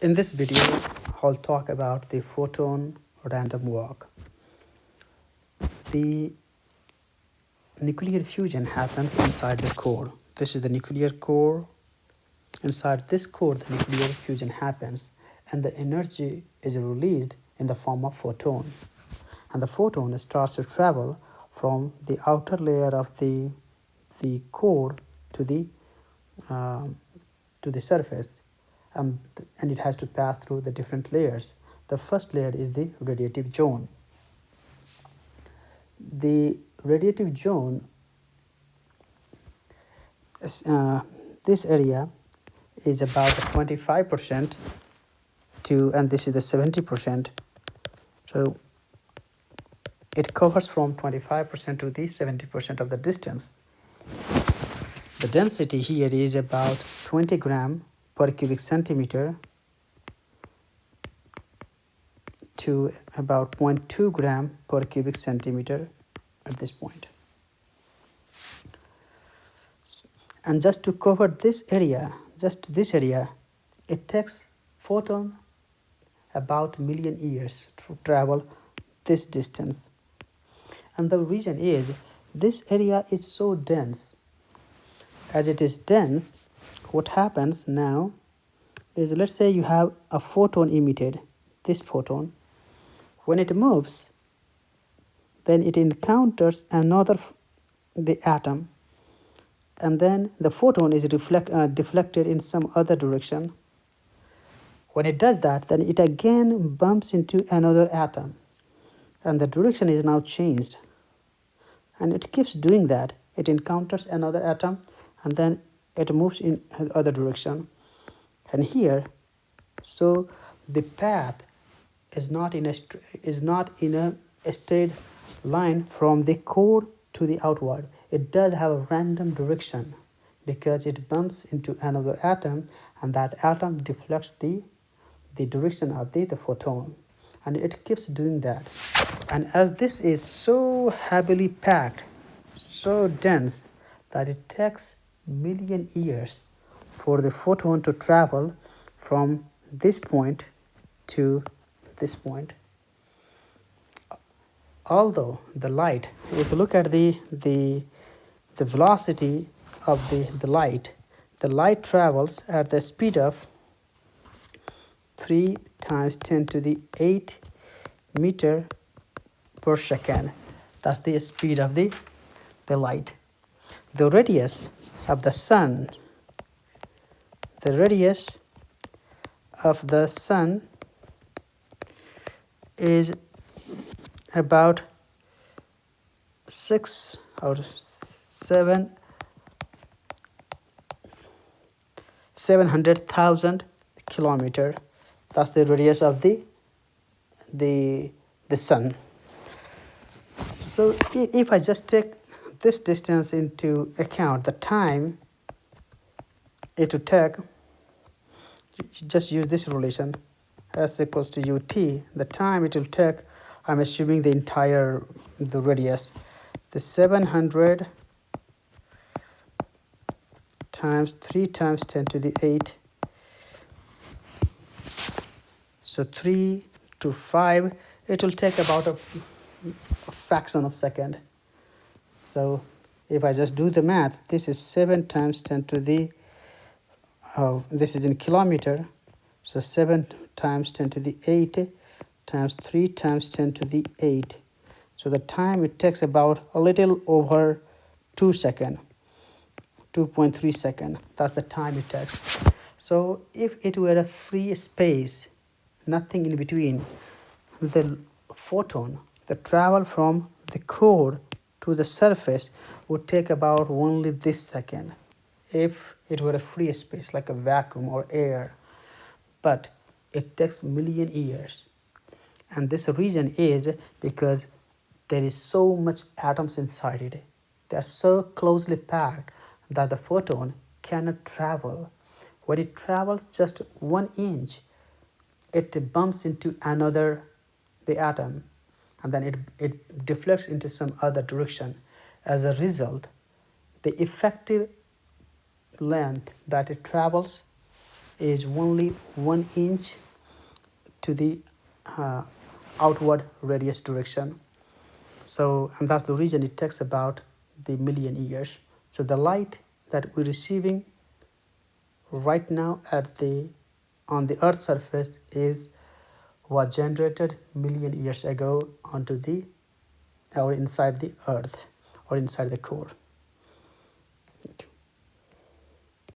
In this video, I'll talk about the photon random walk. The nuclear fusion happens inside the core. This is the nuclear core. Inside this core, the nuclear fusion happens, and the energy is released in the form of photon. And the photon starts to travel from the outer layer of the core to the surface, and it has to pass through the different layers. The first layer is the radiative zone. The radiative zone is, this area is about 25% to, and this is the 70%. So it covers from 25% to the 70% of the distance. The density here is about 20 gram per cubic centimeter to about 0.2 gram per cubic centimeter at this point. And just to cover this area, it takes photon about 1,000,000 years to travel this distance. And the reason is this area is so dense. As it is dense, what happens now is, let's say you have a photon emitted, this photon. When it moves, then it encounters the atom, and then the photon is deflected in some other direction. When it does that, then it again bumps into another atom, and the direction is now changed. And it keeps doing that. It encounters another atom, and then it moves in the other direction. And here, so the path is not in a straight line from the core to the outward. It does have a random direction because it bumps into another atom, and that atom deflects the direction of the photon, and it keeps doing that. And as this is so heavily packed, so dense, that it takes 1,000,000 years for the photon to travel from this point to this point. Although the light, if you look at the velocity of the light travels at the speed of 3 times 10 to the 8 meter per second. That's the speed of the light. The radius of the sun is about 700,000 kilometer. That's the radius of the sun. So if I just take this distance into account, the time it will take, just use this relation, S equals to ut, the time it will take, I'm assuming the radius, the 700 times 3 times 10 to the 8, so 3 to 5, it will take about a fraction of a second. So if I just do the math, this is 7 times 10 to the, this is in kilometer, so 7 times 10 to the 8 times 3 times 10 to the 8. So the time it takes about a little over 2 seconds, 2.3 seconds. That's the time it takes. So if it were a free space, nothing in between, the photon, the travel from the core to the surface would take about only this second if it were a free space like a vacuum or air. But it takes 1,000,000 years. And this reason is because there is so much atoms inside it. They are so closely packed that the photon cannot travel. When it travels just 1 inch, it bumps into the atom, and then it deflects into some other direction. As a result, the effective length that it travels is only 1 inch to the uh, outward radius direction. So, and that's the reason it takes about the million years. So the light that we're receiving right now at the on the Earth's surface is was generated million years ago onto the or inside the Earth or inside the core.